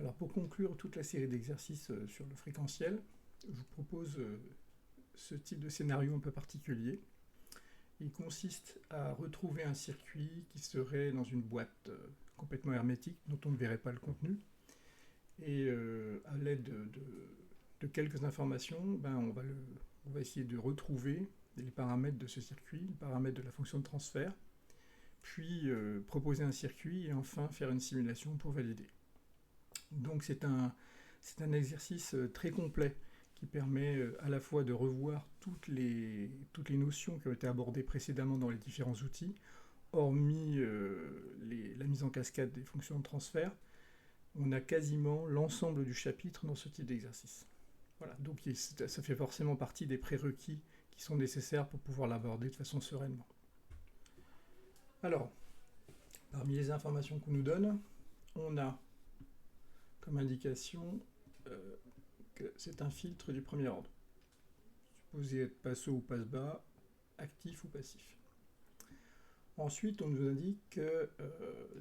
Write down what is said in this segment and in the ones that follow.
Alors pour conclure toute la série d'exercices sur le fréquentiel, je vous propose ce type de scénario un peu particulier. Il consiste à retrouver un circuit qui serait dans une boîte complètement hermétique, dont on ne verrait pas le contenu. Et à l'aide de quelques informations, on va essayer de retrouver les paramètres de ce circuit, les paramètres de la fonction de transfert, puis proposer un circuit et enfin faire une simulation pour valider. Donc c'est un exercice très complet qui permet à la fois de revoir toutes les notions qui ont été abordées précédemment dans les différents outils, hormis la mise en cascade des fonctions de transfert. On a quasiment l'ensemble du chapitre dans ce type d'exercice. Voilà, donc ça fait forcément partie des prérequis qui sont nécessaires pour pouvoir l'aborder de façon sereinement. Alors, parmi les informations qu'on nous donne, on a comme indication que c'est un filtre du premier ordre, supposé être passe-haut ou passe-bas, actif ou passif. Ensuite, on nous indique que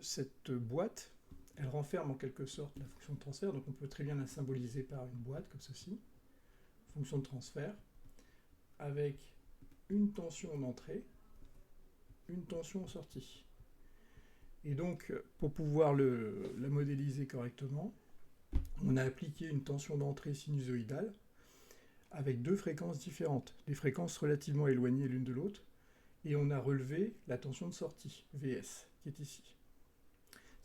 cette boîte, elle renferme en quelque sorte la fonction de transfert, donc on peut très bien la symboliser par une boîte comme ceci, fonction de transfert, avec une tension d'entrée, une tension en sortie. Et donc, pour pouvoir la modéliser correctement, on a appliqué une tension d'entrée sinusoïdale avec deux fréquences différentes, des fréquences relativement éloignées l'une de l'autre, et on a relevé la tension de sortie, Vs, qui est ici.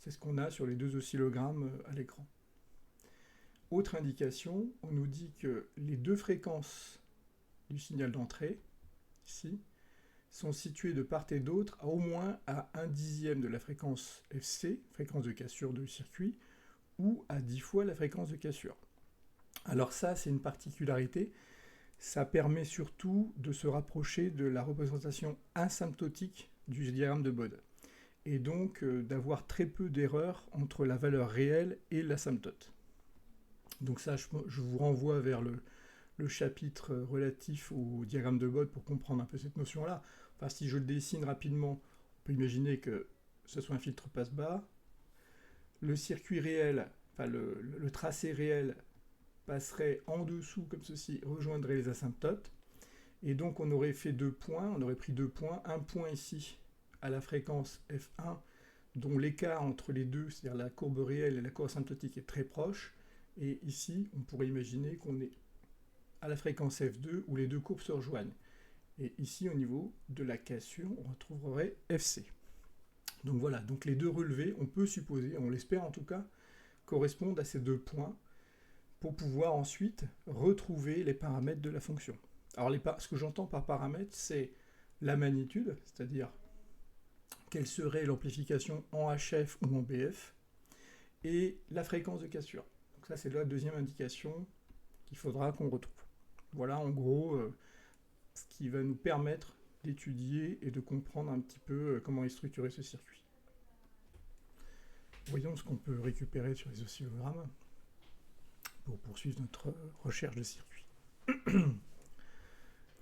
C'est ce qu'on a sur les deux oscillogrammes à l'écran. Autre indication, on nous dit que les deux fréquences du signal d'entrée, ici, sont situées de part et d'autre à au moins à 1/10 de la fréquence Fc, fréquence de cassure de circuit, ou à 10 fois la fréquence de cassure. Alors ça, c'est une particularité. Ça permet surtout de se rapprocher de la représentation asymptotique du diagramme de Bode, et donc d'avoir très peu d'erreurs entre la valeur réelle et l'asymptote. Donc ça, je vous renvoie vers le chapitre relatif au diagramme de Bode pour comprendre un peu cette notion-là. Enfin, si je le dessine rapidement, on peut imaginer que ce soit un filtre passe-bas. Le circuit réel, enfin le tracé réel passerait en dessous comme ceci, rejoindrait les asymptotes. Et donc on aurait fait deux points, on aurait pris deux points, un point ici à la fréquence F1, dont l'écart entre les deux, c'est-à-dire la courbe réelle et la courbe asymptotique est très proche. Et ici, on pourrait imaginer qu'on est à la fréquence F2 où les deux courbes se rejoignent. Et ici, au niveau de la cassure, on retrouverait FC. Donc voilà, donc les deux relevés, on peut supposer, on l'espère en tout cas, correspondent à ces deux points pour pouvoir ensuite retrouver les paramètres de la fonction. Alors ce que j'entends par paramètres, c'est la magnitude, c'est-à-dire quelle serait l'amplification en HF ou en BF, et la fréquence de cassure. Donc ça, c'est la deuxième indication qu'il faudra qu'on retrouve. Voilà en gros ce qui va nous permettre d'étudier et de comprendre un petit peu comment est structuré ce circuit. Voyons ce qu'on peut récupérer sur les oscillogrammes pour poursuivre notre recherche de circuit.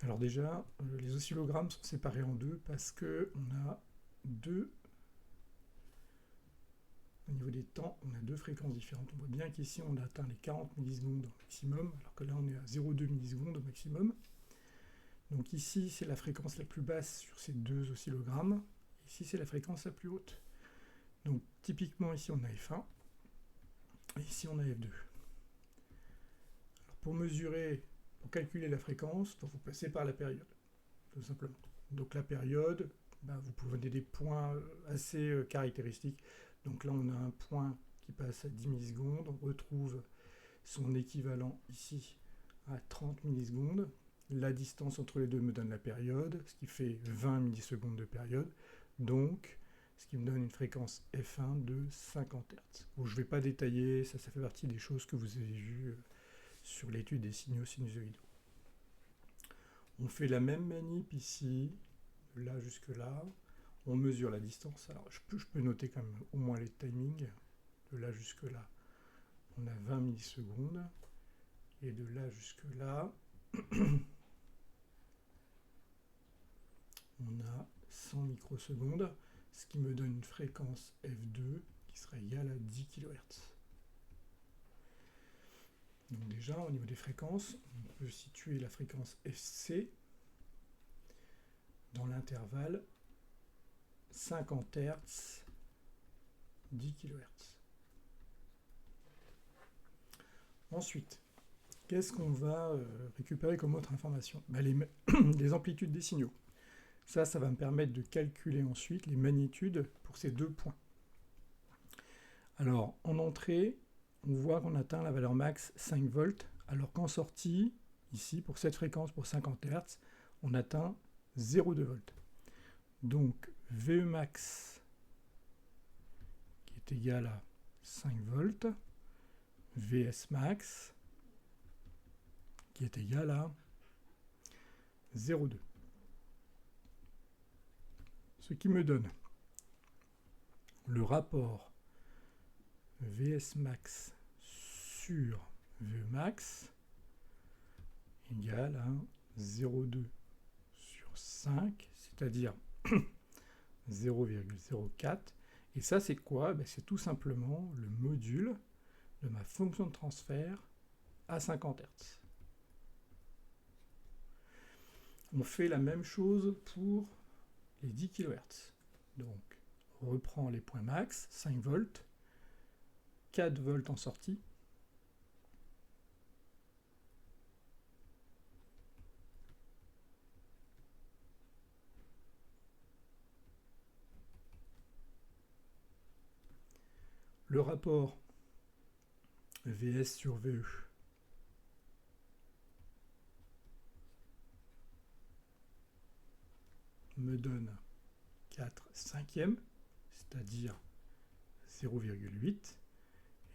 Alors déjà, les oscillogrammes sont séparés en deux parce qu'on a deux, au niveau des temps, on a deux fréquences différentes. On voit bien qu'ici on a atteint les 40 millisecondes au maximum, alors que là on est à 0,2 millisecondes au maximum. Donc ici c'est la fréquence la plus basse sur ces deux oscillogrammes, ici c'est la fréquence la plus haute. Donc typiquement ici on a F1, et ici on a F2. Alors, pour calculer la fréquence, il faut passer par la période, tout simplement. Donc la période, vous pouvez donner des points assez caractéristiques. Donc là on a un point qui passe à 10 millisecondes, on retrouve son équivalent ici à 30 millisecondes. La distance entre les deux me donne la période, ce qui fait 20 millisecondes de période. Donc, ce qui me donne une fréquence F1 de 50 Hz. Bon, je ne vais pas détailler, ça fait partie des choses que vous avez vues sur l'étude des signaux sinusoïdaux. On fait la même manip ici, de là jusque là. On mesure la distance. Alors, je peux noter quand même au moins les timings. De là jusque là, on a 20 millisecondes. Et de là jusque là, on a 100 microsecondes, ce qui me donne une fréquence F2 qui serait égale à 10 kHz. déjà, au niveau des fréquences, on peut situer la fréquence FC dans l'intervalle 50 Hz, 10 kHz. Ensuite, qu'est-ce qu'on va récupérer comme autre information? Les amplitudes des signaux. Ça va me permettre de calculer ensuite les magnitudes pour ces deux points. Alors, en entrée, on voit qu'on atteint la valeur max 5 volts, alors qu'en sortie, ici, pour cette fréquence, pour 50 Hz, on atteint 0,2 volts. Donc, VE max, qui est égal à 5 volts, VS max, qui est égal à 0,2. Ce qui me donne le rapport VS max sur VE max égale à 0,2 sur 5, c'est-à-dire 0,04. Et ça, c'est quoi? C'est tout simplement le module de ma fonction de transfert à 50 Hz. On fait la même chose pour les 10 kHz. Donc, on reprend les points max, 5 volts, 4 volts en sortie, le rapport VS sur VE me donne 4 cinquièmes, c'est-à-dire 0,8.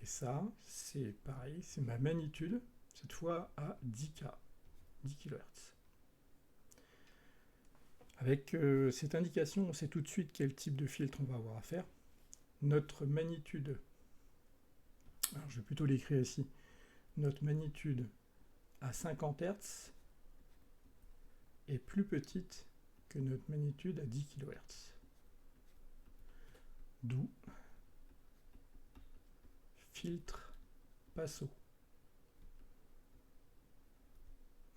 Et ça, c'est pareil, c'est ma magnitude, cette fois à 10K, 10 kHz. Avec cette indication, on sait tout de suite quel type de filtre on va avoir à faire. Notre magnitude, alors je vais plutôt l'écrire ici, notre magnitude à 50 Hz est plus petite que notre magnitude à 10 kHz. D'où filtre Passo.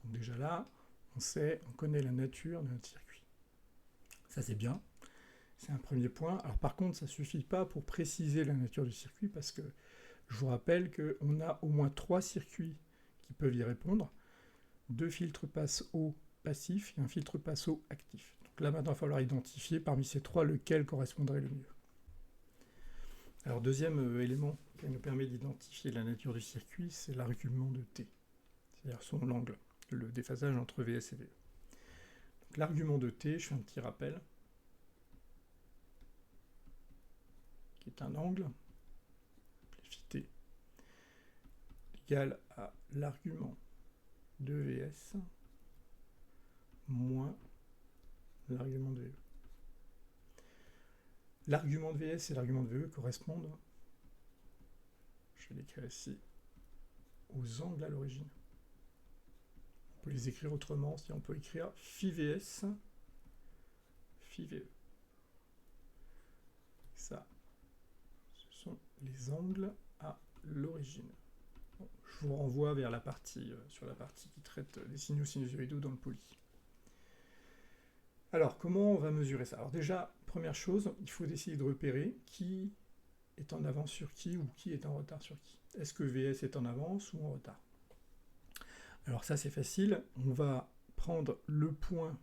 Donc déjà là, on connaît la nature de notre circuit. Ça c'est bien, c'est un premier point. Alors par contre, ça ne suffit pas pour préciser la nature du circuit, parce que je vous rappelle qu'on a au moins 3 circuits qui peuvent y répondre, 2 filtres Passo passifs et un filtre Passo actif. Donc là maintenant, il va falloir identifier parmi ces 3 lequel correspondrait le mieux. Alors deuxième élément qui nous permet d'identifier la nature du circuit, c'est l'argument de T, c'est-à-dire son angle, le déphasage entre VS et VE. Donc l'argument de T, je fais un petit rappel, qui est un angle, appelé Φ égal à l'argument de VS moins l'argument de VE. L'argument de VS et l'argument de VE correspondent, je vais l'écrire ici, aux angles à l'origine. On peut les écrire autrement, si on peut écrire Φ VS, Φ VE. Ça, ce sont les angles à l'origine. Bon, je vous renvoie vers la partie, sur la partie qui traite des signaux sinusoïdaux dans le poly. Alors, comment on va mesurer ça? Alors déjà, première chose, il faut essayer de repérer qui est en avance sur qui ou qui est en retard sur qui. Est-ce que VS est en avance ou en retard? Alors ça, c'est facile. On va prendre le point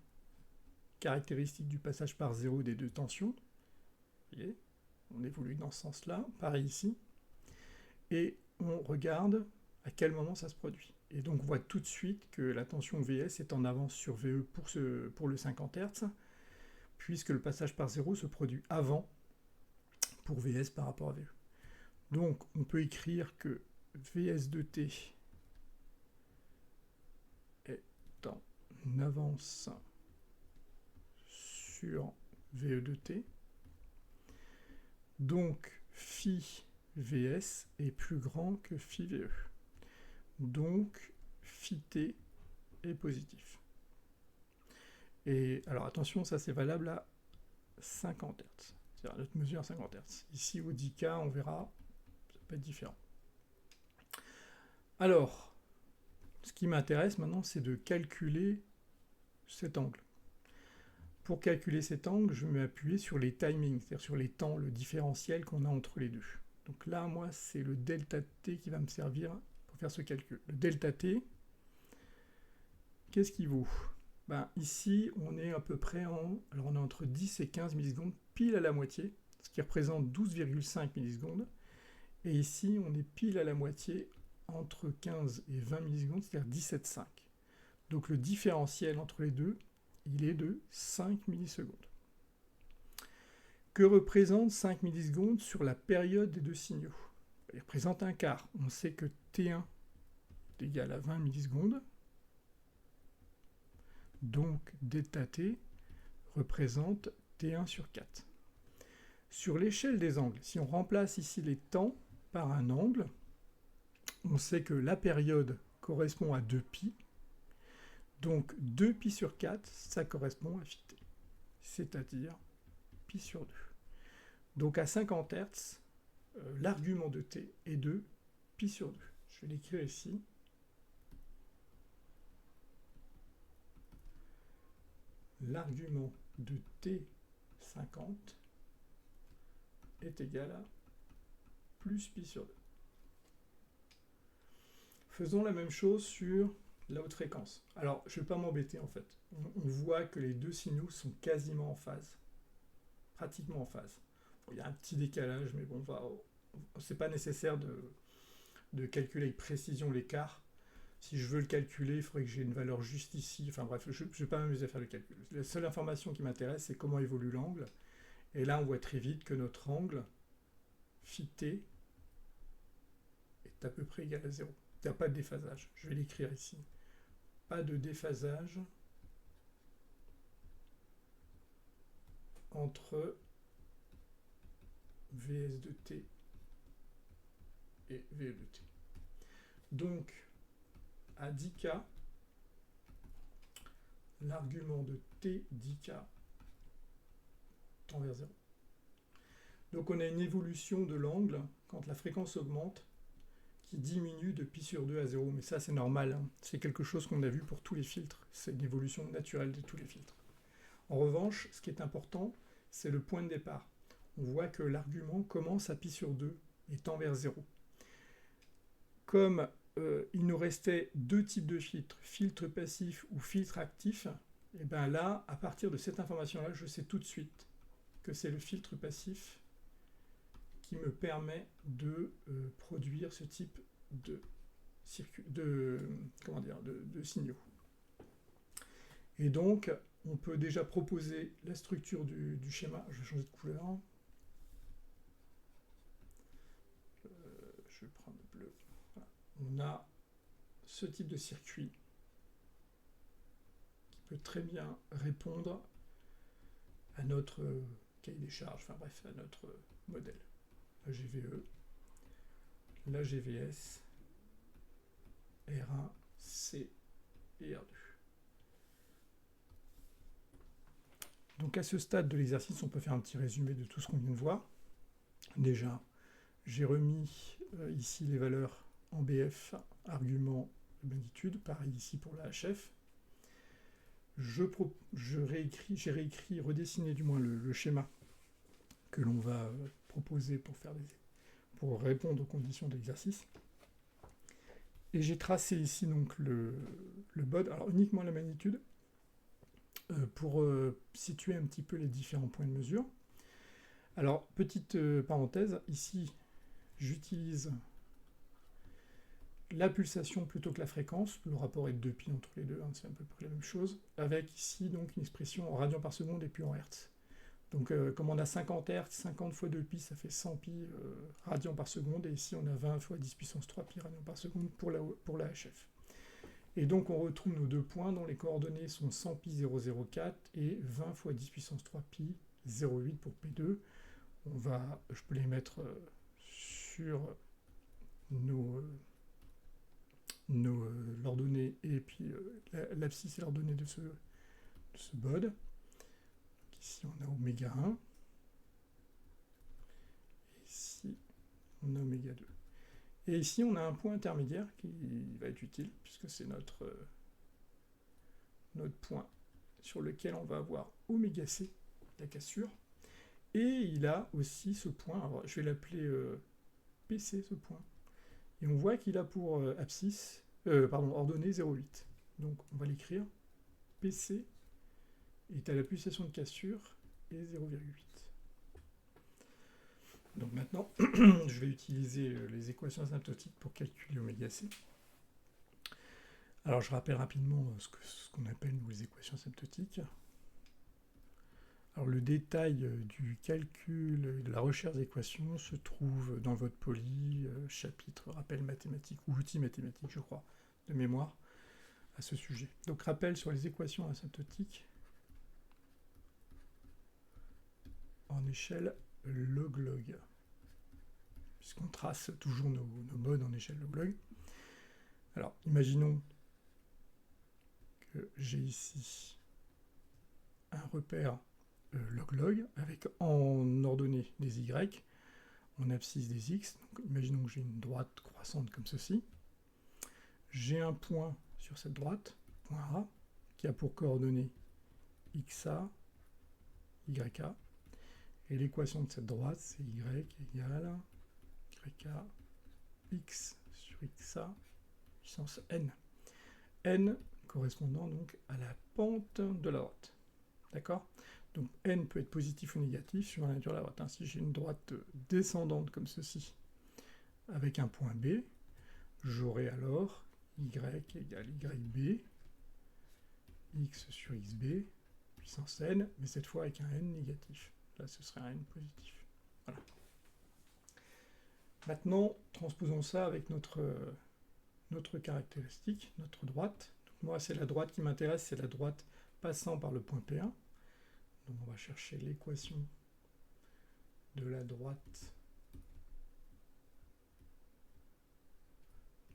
caractéristique du passage par zéro des deux tensions. Vous voyez, on évolue dans ce sens-là, pareil ici. Et on regarde à quel moment ça se produit. Et donc on voit tout de suite que la tension VS est en avance sur VE pour le 50 Hz, puisque le passage par zéro se produit avant pour VS par rapport à VE. Donc on peut écrire que VS de T est en avance sur VE de T. Donc phi VS est plus grand que phi VE. Donc phi T est positif. Et alors attention, ça c'est valable à 50 Hz. C'est-à-dire notre mesure à 50 Hz. Ici au 10K, on verra, ça peut être différent. Alors, qui m'intéresse maintenant, c'est de calculer cet angle. Pour calculer cet angle, je vais m'appuyer sur les timings, c'est-à-dire sur les temps, le différentiel qu'on a entre les deux. Donc là, moi, c'est le delta t qui va me servir pour faire ce calcul. Le delta t, qu'est-ce qu'il vaut? Ici, on est à peu près alors on est entre 10 et 15 millisecondes, pile à la moitié, ce qui représente 12,5 millisecondes. Et ici, on est pile à la moitié, entre 15 et 20 millisecondes, c'est-à-dire 17,5. Donc le différentiel entre les deux, il est de 5 millisecondes. Que représente 5 millisecondes sur la période des deux signaux? Il représente un quart. On sait que T1 est égal à 20 millisecondes. Donc delta T représente T1 sur 4. Sur l'échelle des angles, si on remplace ici les temps par un angle, on sait que la période correspond à 2π. Donc 2π sur 4, ça correspond à phi t, c'est-à-dire π sur 2. Donc à 50 Hz, l'argument de t est de π sur 2. Je vais l'écrire ici. L'argument de t50 est égal à plus π sur 2. Faisons la même chose sur la haute fréquence. Alors, je ne vais pas m'embêter en fait. On voit que les deux signaux sont quasiment en phase. Pratiquement en phase. Bon, il y a un petit décalage, mais bon, c'est pas nécessaire de calculer avec précision l'écart. Si je veux le calculer, il faudrait que j'ai une valeur juste ici. Enfin bref, je ne vais pas m'amuser à faire le calcul. La seule information qui m'intéresse, c'est comment évolue l'angle. Et là, on voit très vite que notre angle, phi t, est à peu près égal à 0. Il n'y a pas de déphasage. Je vais l'écrire ici. Pas de déphasage entre Vs de t et Ve de t. Donc, à 10K, l'argument de t 10K tend vers 0. Donc on a une évolution de l'angle quand la fréquence augmente qui diminue de π sur 2 à 0, mais ça c'est normal, hein. C'est quelque chose qu'on a vu pour tous les filtres, c'est une évolution naturelle de tous les filtres. En revanche, ce qui est important, c'est le point de départ. On voit que l'argument commence à π sur 2 et tend vers 0. Comme il nous restait deux types de filtres, filtre passif ou filtre actif, et bien là, à partir de cette information-là, je sais tout de suite que c'est le filtre passif qui me permet de produire ce type de signaux. Et donc, on peut déjà proposer la structure du schéma. Je vais changer de couleur. Je vais prendre le bleu. Voilà. On a ce type de circuit qui peut très bien répondre à notre cahier des charges, enfin bref, à notre modèle. La GVE, la GVS, R1, C et R2. Donc à ce stade de l'exercice, on peut faire un petit résumé de tout ce qu'on vient de voir. Déjà, j'ai remis ici les valeurs en BF, argument de magnitude, pareil ici pour la HF. J'ai réécrit, redessiné du moins le schéma que l'on va proposer pour répondre aux conditions d'exercice. Et j'ai tracé ici donc le BOD, alors uniquement la magnitude, pour situer un petit peu les différents points de mesure. Alors, petite parenthèse, ici, j'utilise la pulsation plutôt que la fréquence, le rapport est de 2π entre les deux, hein, c'est à peu près la même chose, avec ici donc une expression en radians par seconde et puis en hertz. Donc comme on a 50 Hz, 50 fois 2π, ça fait 100π radians par seconde, et ici on a 20 fois 10 puissance 3π radians par seconde pour la HF. Et donc on retrouve nos deux points dont les coordonnées sont 100π 004 et 20 fois 10 puissance 3π 0,8 pour P2. Je peux les mettre sur l'ordonnée et puis l'abscisse et l'ordonnée de ce BOD. Donc ici on a oméga 1 et ici on a oméga 2. Et ici, on a un point intermédiaire qui va être utile, puisque c'est notre point sur lequel on va avoir oméga C, la cassure. Et il a aussi ce point, alors je vais l'appeler PC, ce point. Et on voit qu'il a pour abscisse, ordonnée 0,8. Donc on va l'écrire PC est à la pulsation de cassure et 0,8. Donc maintenant, je vais utiliser les équations asymptotiques pour calculer oméga C. Alors je rappelle rapidement ce qu'on appelle nous, les équations asymptotiques. Alors le détail du calcul et de la recherche d'équations se trouve dans votre poly, chapitre rappel mathématique ou outils mathématiques, je crois, de mémoire, à ce sujet. Donc rappel sur les équations asymptotiques en échelle log-log, puisqu'on trace toujours nos modes en échelle log-log. Alors imaginons que j'ai ici un repère log-log, avec en ordonnée des y, en abscisse des x. Donc, imaginons que j'ai une droite croissante comme ceci. J'ai un point sur cette droite, point A, qui a pour coordonnées xa, yk. Et l'équation de cette droite, c'est y égale yk x sur xa puissance n. N correspondant donc à la pente de la droite. D'accord ? Donc n peut être positif ou négatif suivant la nature de la droite. Si j'ai une droite descendante comme ceci, avec un point B, j'aurai alors y égale yb, x sur xb, puissance n, mais cette fois avec un n négatif. Là, ce serait un n positif. Voilà. Maintenant, transposons ça avec notre caractéristique, notre droite. Donc, moi, c'est la droite qui m'intéresse, c'est la droite passant par le point P1. Donc on va chercher l'équation de la droite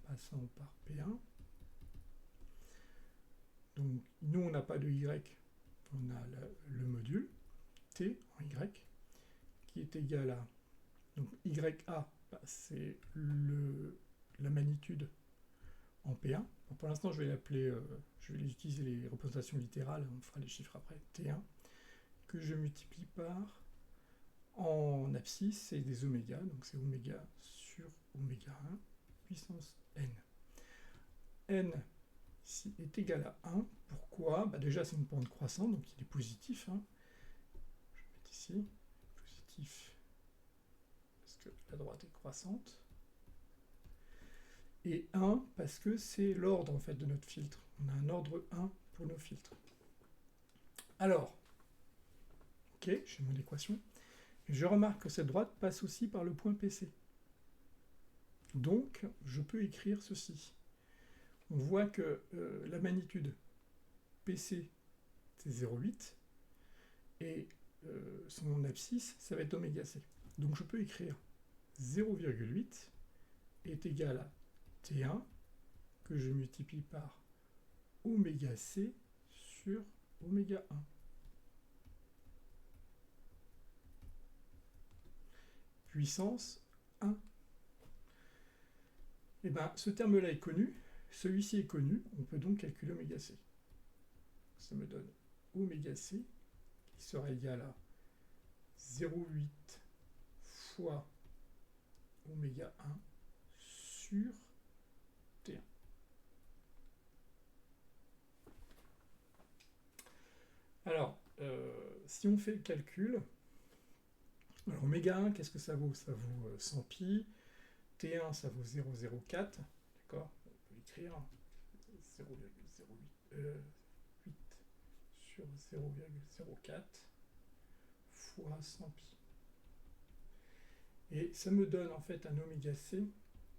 passant par P1. Donc nous, on n'a pas de Y, on a le module T en Y, qui est égal à, donc YA, c'est la magnitude en P1. Bon, pour l'instant, je vais l'appeler, je vais utiliser les représentations littérales, on fera les chiffres après, T1, que je multiplie par, en abscisse, c'est des oméga, donc c'est oméga sur oméga 1, puissance n. N ici est égal à 1, pourquoi ? Déjà c'est une pente croissante, donc il est positif. Je vais mettre ici, positif, parce que la droite est croissante. Et 1, parce que c'est l'ordre en fait de notre filtre. On a un ordre 1 pour nos filtres. Alors, ok, j'ai mon équation. Et je remarque que cette droite passe aussi par le point PC. Donc, je peux écrire ceci. On voit que la magnitude PC, c'est 0,8, et son abscisse, ça va être oméga C. Donc, je peux écrire 0,8 est égal à T1, que je multiplie par oméga C sur oméga 1. Puissance 1. Et bien, ce terme-là est connu, celui-ci est connu, on peut donc calculer oméga C. Ça me donne oméga C, qui sera égal à 0,8 fois oméga 1 sur T1. Alors, si on fait le calcul, alors oméga 1, qu'est-ce que ça vaut ? Ça vaut 100 pi. T1, ça vaut 0,04. D'accord ? On peut écrire 0,08 sur 0,04 fois 100 pi. Et ça me donne en fait un oméga C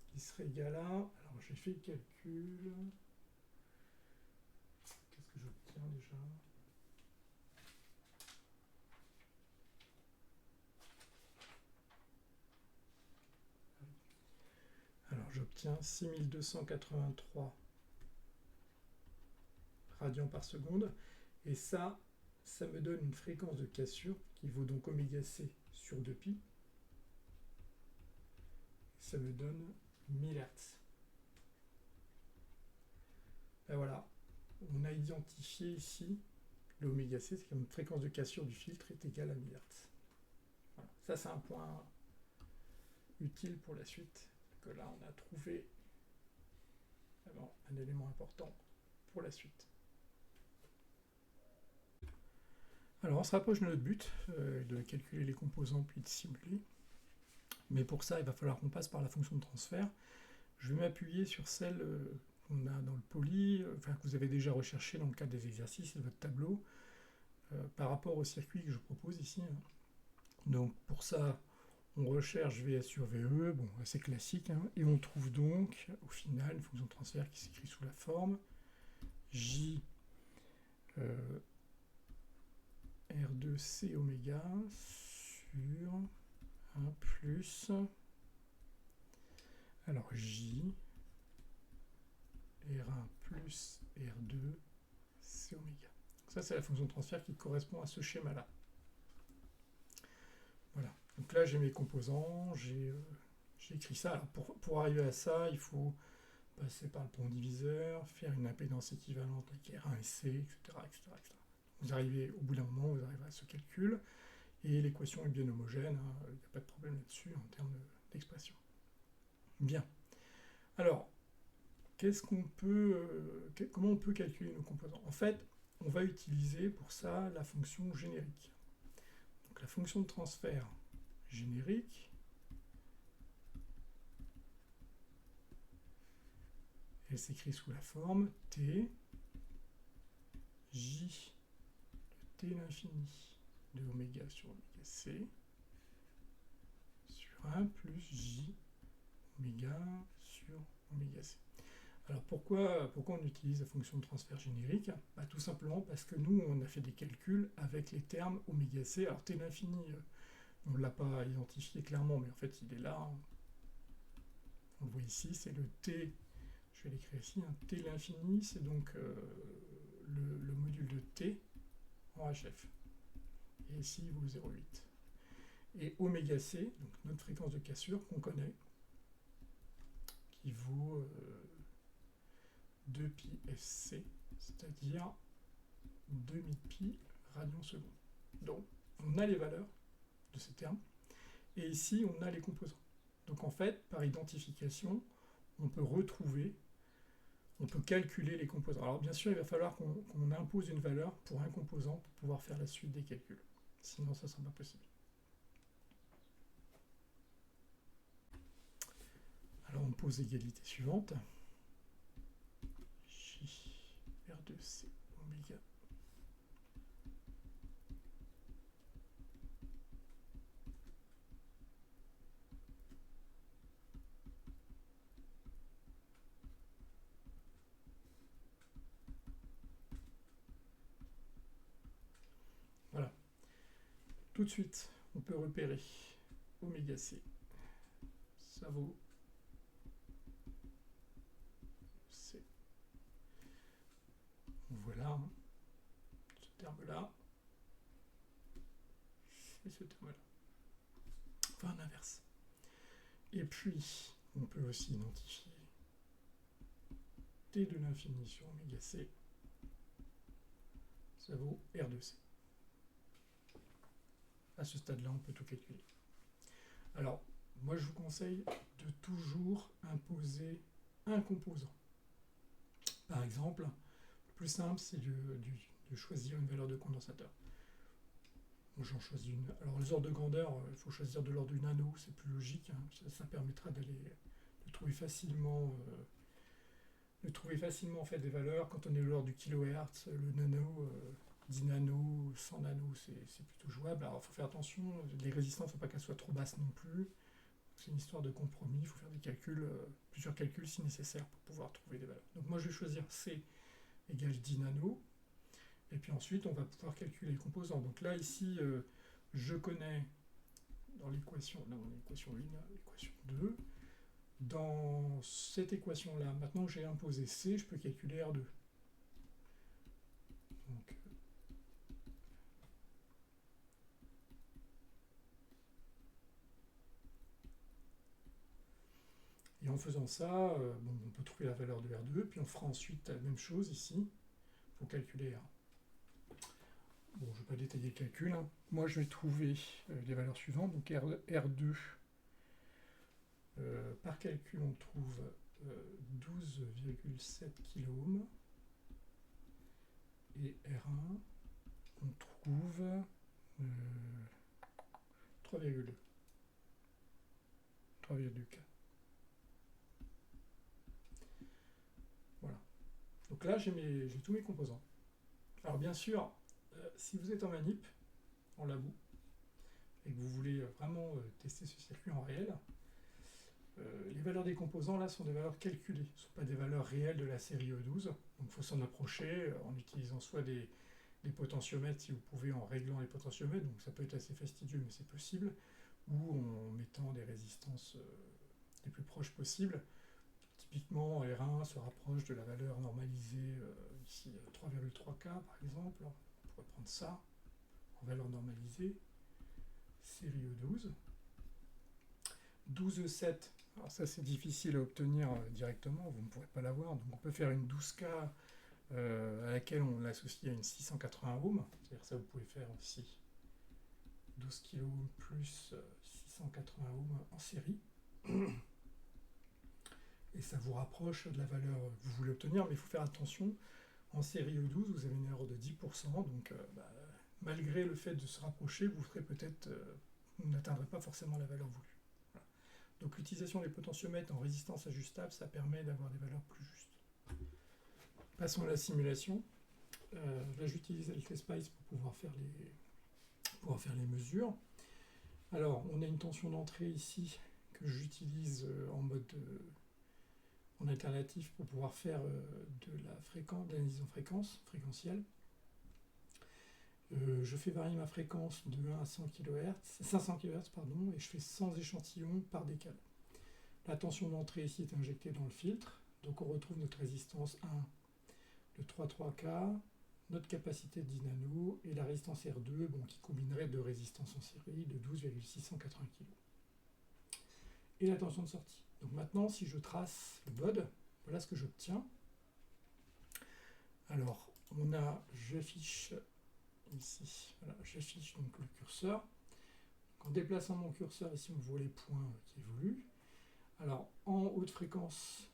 qui serait égal à... Alors j'ai fait le calcul. Qu'est-ce que j'obtiens déjà ? Alors j'obtiens 6283 radians par seconde, et ça me donne une fréquence de cassure qui vaut donc oméga C sur 2pi. Ça me donne 1000 Hz. Ben voilà, on a identifié ici l'oméga C, c'est comme une fréquence de cassure du filtre est égale à 1000 Hz. Voilà. Ça, c'est un point utile pour la suite, que là, on a trouvé vraiment un élément important pour la suite. Alors, on se rapproche de notre but, de calculer les composants puis de simuler. Mais pour ça, il va falloir qu'on passe par la fonction de transfert. Je vais m'appuyer sur celle qu'on a dans le poly, que vous avez déjà recherché dans le cadre des exercices et de votre tableau, par rapport au circuit que je propose ici. Donc pour ça, on recherche VS sur VE, bon, assez classique, et on trouve donc, au final, une fonction de transfert qui s'écrit sous la forme J R2C oméga sur 1 plus, alors J R1 plus R2 C oméga. Ça, c'est la fonction de transfert qui correspond à ce schéma-là. Voilà. Donc là, j'ai mes composants, j'ai écrit ça. Alors pour arriver à ça, il faut passer par le pont diviseur, faire une impédance équivalente avec R1 et C, etc., etc., etc. Vous arrivez, au bout d'un moment, vous arrivez à ce calcul, et l'équation est bien homogène, il n'y a pas de problème là-dessus en termes d'expression. Bien. Alors, comment on peut calculer nos composants? En fait, on va utiliser pour ça la fonction générique. Donc la fonction de transfert générique, elle s'écrit sous la forme T, J de T l'infini de oméga sur oméga C sur 1 plus J oméga sur oméga C. Alors pourquoi on utilise la fonction de transfert générique? Tout simplement parce que nous, on a fait des calculs avec les termes oméga C. Alors T l'infini, on ne l'a pas identifié clairement, mais en fait il est là. On le voit ici, c'est le T, je vais l'écrire ici, T l'infini, c'est donc le module de T en HF. Et ici, il vaut 0,8. Et oméga C, donc notre fréquence de cassure qu'on connaît, qui vaut 2pi SC, c'est-à-dire 2000 pi radians secondes. Donc, on a les valeurs de ces termes, et ici, on a les composants. Donc, en fait, par identification, on peut calculer les composants. Alors, bien sûr, il va falloir qu'on impose une valeur pour un composant pour pouvoir faire la suite des calculs. Sinon, ça ne sera pas possible. Alors, on pose l'égalité suivante. J R2C oméga. Voilà. Tout de suite, on peut repérer oméga C. Ça vaut C. Voilà, ce terme-là, et ce terme-là. Enfin, l'inverse. Et puis, on peut aussi identifier T de l'infini sur oméga C. Ça vaut R de C. À ce stade-là, on peut tout calculer. Alors, moi, je vous conseille de toujours imposer un composant. Par exemple, le plus simple, c'est de choisir une valeur de condensateur. J'en choisis une. Alors, les ordres de grandeur, il faut choisir de l'ordre du nano, c'est plus logique. Ça permettra de trouver facilement en fait des valeurs. Quand on est de l'ordre du kilohertz, le nano, 10 nano, 100 nano, c'est plutôt jouable. Alors, il faut faire attention, les résistances, il ne faut pas qu'elles soient trop basses non plus. C'est une histoire de compromis, il faut faire des calculs, plusieurs calculs si nécessaire pour pouvoir trouver des valeurs. Donc moi, je vais choisir C égale 10 nano. Et puis ensuite, on va pouvoir calculer les composants. Donc là, ici, je connais dans l'équation 1, l'équation 2. Dans cette équation-là, maintenant que j'ai imposé C, je peux calculer R2. Donc, et en faisant ça, on peut trouver la valeur de R2, puis on fera ensuite la même chose ici pour calculer R1. Bon, je ne vais pas détailler le calcul, hein. Moi, je vais trouver les valeurs suivantes. Donc R2, par calcul, on trouve 12,7 kΩ. Et R1, on trouve 3,2. 3,4. Voilà. Donc là, j'ai tous mes composants. Alors bien sûr, si vous êtes en manip, en labo, et que vous voulez vraiment tester ce circuit en réel, les valeurs des composants là sont des valeurs calculées, ce ne sont pas des valeurs réelles de la série E12. Donc il faut s'en approcher en utilisant soit des potentiomètres, si vous pouvez, en réglant les potentiomètres, donc ça peut être assez fastidieux, mais c'est possible, ou en mettant des résistances les plus proches possibles. Typiquement, R1 se rapproche de la valeur normalisée, ici 3,3K par exemple. On pourrait prendre ça en valeur normalisée, série E12. 12E7, alors ça c'est difficile à obtenir directement, vous ne pourrez pas l'avoir, donc on peut faire une 12K à laquelle on l'associe à une 680 ohms, c'est-à-dire ça vous pouvez faire aussi 12 kΩ plus 680 ohms en série. Et ça vous rapproche de la valeur que vous voulez obtenir, mais il faut faire attention, en série E12, vous avez une erreur de 10%, donc malgré le fait de se rapprocher, vous ferez peut-être, vous n'atteindrez pas forcément la valeur voulue. Voilà. Donc l'utilisation des potentiomètres en résistance ajustable, ça permet d'avoir des valeurs plus justes. Passons à la simulation. Là, j'utilise LTSpice pour pouvoir faire les mesures. Alors, on a une tension d'entrée ici que j'utilise en alternatif pour pouvoir faire de l'analyse en fréquence, fréquentielle. Je fais varier ma fréquence de 1 à 500 kHz, et je fais 100 échantillons par décal. La tension d'entrée ici est injectée dans le filtre, donc on retrouve notre résistance 1 de 3,3K, notre capacité de 10 nano et la résistance R2 qui combinerait deux résistances en série de 12,680 kg. Et la tension de sortie. Donc maintenant, si je trace le mode, voilà ce que j'obtiens. Alors, j'affiche ici, voilà, j'affiche donc le curseur. Donc, en déplaçant mon curseur, ici on voit les points qui évoluent. Alors, en haute fréquence,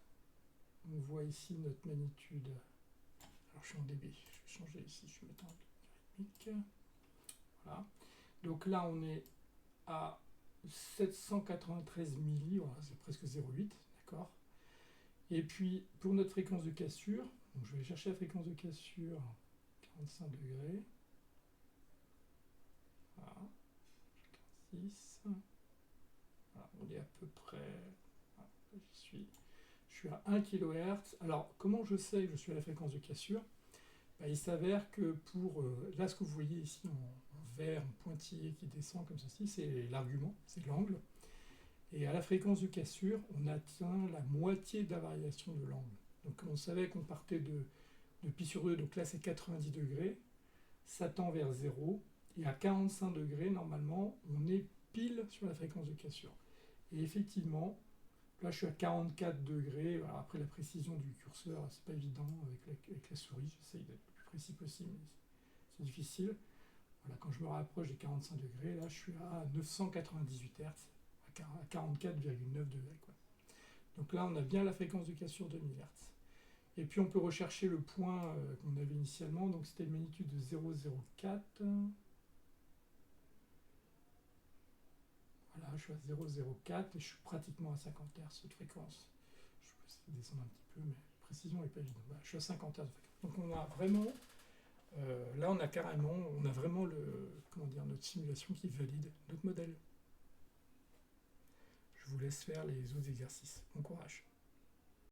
on voit ici notre magnitude. Alors, je suis en dB, je vais changer ici, je vais mettre en rythmique. Voilà. Donc là, on est à 793 milli, voilà, c'est presque 0,8, d'accord. Et puis, pour notre fréquence de cassure, donc je vais chercher la fréquence de cassure 45 degrés. Voilà. 46. Voilà, on est à peu près. Voilà, je suis à 1 kHz. Alors, comment je sais que je suis à la fréquence de cassure? Il s'avère que pour. Là, ce que vous voyez ici en vert, en pointillé qui descend comme ceci, c'est l'argument, c'est l'angle. Et à la fréquence de cassure, on atteint la moitié de la variation de l'angle. Donc, on savait qu'on partait de pi sur 2, donc là c'est 90 degrés, ça tend vers 0, et à 45 degrés, normalement, on est pile sur la fréquence de cassure. Et effectivement, là je suis à 44 degrés, voilà, après la précision du curseur, c'est pas évident avec la souris, j'essaye d'être le plus précis possible, mais c'est difficile. Voilà, quand je me rapproche des 45 degrés, là je suis à 998 Hz, à 44,9 degrés, quoi. Donc là on a bien la fréquence de cassure de 1000 Hz. Et puis on peut rechercher le point qu'on avait initialement, donc c'était une magnitude de 0,04. Voilà, je suis à 0,04 et je suis pratiquement à 50 Hz de fréquence. Je peux essayer de descendre un petit peu, mais la précision n'est pas évidente. Voilà, je suis à 50 Hz de fréquence. Donc on a vraiment, là on a vraiment notre simulation qui valide notre modèle. Je vous laisse faire les autres exercices. Bon courage.